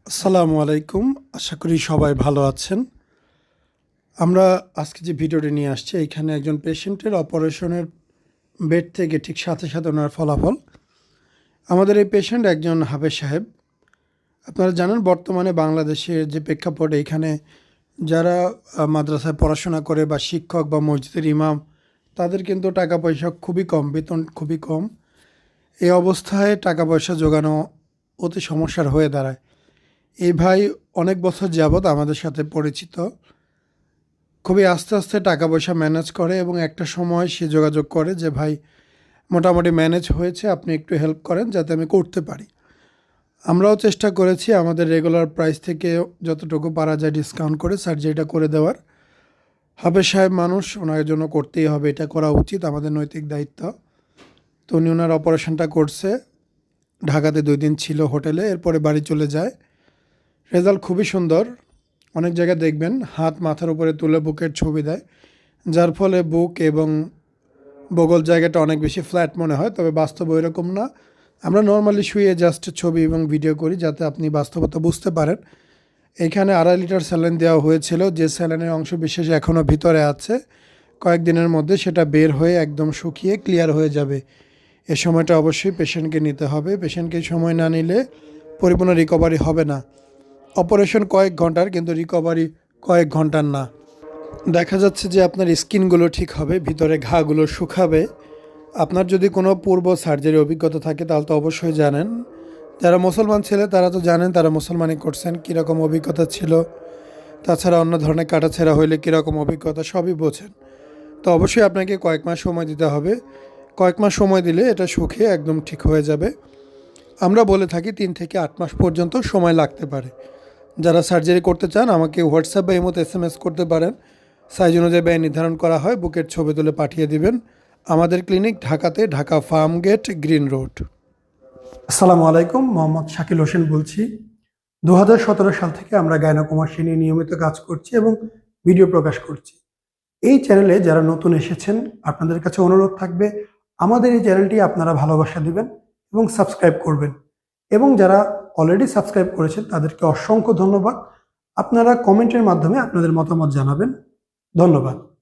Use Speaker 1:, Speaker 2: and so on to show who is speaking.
Speaker 1: আসসালামু আলাইকুম। আশা করি সবাই ভালো আছেন। আমরা আজকে যে ভিডিওটি নিয়ে আসছি, এইখানে একজন পেশেন্টের অপারেশনের বেড থেকে ঠিক সাথে ওনার ফলাফল। আমাদের এই পেশেন্ট একজন হাফেজ সাহেব। আপনারা জানেন বর্তমানে বাংলাদেশের যে প্রেক্ষাপট, এইখানে যারা মাদ্রাসায় পড়াশোনা করে বা শিক্ষক বা মসজিদের ইমাম, তাদের কিন্তু টাকা পয়সা খুবই কম, বেতন খুবই কম। এই অবস্থায় টাকা পয়সা জোগানো অতি সমস্যার হয়ে দাঁড়ায়। এই ভাই অনেক বছর যাবৎ আমাদের সাথে পরিচিত। খুবই আস্তে টাকা পয়সা ম্যানেজ করে এবং একটা সময় সে যোগাযোগ করে যে, "ভাই, মোটামুটি ম্যানেজ হয়েছে, আপনি একটু হেল্প করেন যাতে আমি করতে পারি।" আমরাও চেষ্টা করেছি আমাদের রেগুলার প্রাইস থেকে যতটুকু পারা যায় ডিসকাউন্ট করে সার্জারিটা করে দেওয়ার। হাফেজ সাহেব মানুষ, ওনার জন্য করতেই হবে, এটা করা উচিত, আমাদের নৈতিক দায়িত্ব। তো উনি ওনার অপারেশনটা করছে। ঢাকাতে ২ দিন ছিল হোটেলে, এরপরে বাড়ি চলে যায়। রেজাল্ট খুবই সুন্দর। অনেক জায়গায় দেখবেন হাত মাথার উপরে তুলে বুকের ছবি দেয়, যার ফলে বুক এবং বগল জায়গাটা অনেক বেশি ফ্ল্যাট মনে হয়, তবে বাস্তবে ওইরকম না। আমরা নর্মালি শুয়ে জাস্ট ছবি এবং ভিডিও করি যাতে আপনি বাস্তবতা বুঝতে পারেন। এখানে ২.৫ লিটার স্যালাইন দেওয়া হয়েছিল, যে স্যালাইনের অংশ বিশেষ এখনও ভিতরে আছে। কয়েকদিনের মধ্যে সেটা বের হয়ে একদম শুকিয়ে ক্লিয়ার হয়ে যাবে। এ সময়টা অবশ্যই পেশেন্টকে নিতে হবে। পেশেন্টকে সময় না নিলে পরিপূর্ণ রিকভারি হবে না। অপারেশন কয়েক ঘন্টার, কিন্তু রিকভারি কয়েক ঘন্টার না। দেখা যাচ্ছে যে আপনার স্কিনগুলো ঠিক হবে, ভিতরে ঘাগুলো শুকাবে। আপনার যদি কোনো পূর্ব সার্জারি অভিজ্ঞতা থাকে তাহলে তো অবশ্যই জানেন। যারা মুসলমান ছেলে তারা তো জানেন, তারা মুসলমানি করছেন, কীরকম অভিজ্ঞতা ছিল। তাছাড়া অন্য ধরনের কাটাছেঁড়া হইলে কীরকম অভিজ্ঞতা সবই বোঝেন। তো অবশ্যই আপনাকে কয়েক মাস সময় দিতে হবে। কয়েক মাস সময় দিলে এটা শুকিয়ে একদম ঠিক হয়ে যাবে। আমরা বলে থাকি ৩ থেকে ৮ মাস পর্যন্ত সময় লাগতে পারে। যারা সার্জারি করতে চান আমাকে হোয়াটসঅ্যাপ বা ইমোতে SMS করতে পারেন। সাইজ অনুযায়ী ব্যয় নির্ধারণ করা হয়, বুকের ছবি তুলে পাঠিয়ে দিবেন। আমাদের ক্লিনিক ঢাকাতে, Dhaka Farmgate, Green Road. আসসালামু আলাইকুম, মোহাম্মদ শাকিল হোসেন বলছি। ২০১৭ সাল থেকে আমরা গাইনোকমার্সি নিয়ে নিয়মিত কাজ করছি এবং ভিডিও প্রকাশ করছি। এই চ্যানেলে যারা নতুন এসেছেন, আপনাদের কাছে অনুরোধ থাকবে আমাদের এই চ্যানেলটি আপনারা ভালোবাসা দিবেন এবং সাবস্ক্রাইব করবেন। এবং যারা অলরেডি সাবস্ক্রাইব করেছেন তাদেরকে অসংখ্য ধন্যবাদ। আপনারা কমেন্টের মাধ্যমে আপনাদের মতামত জানাবেন। ধন্যবাদ।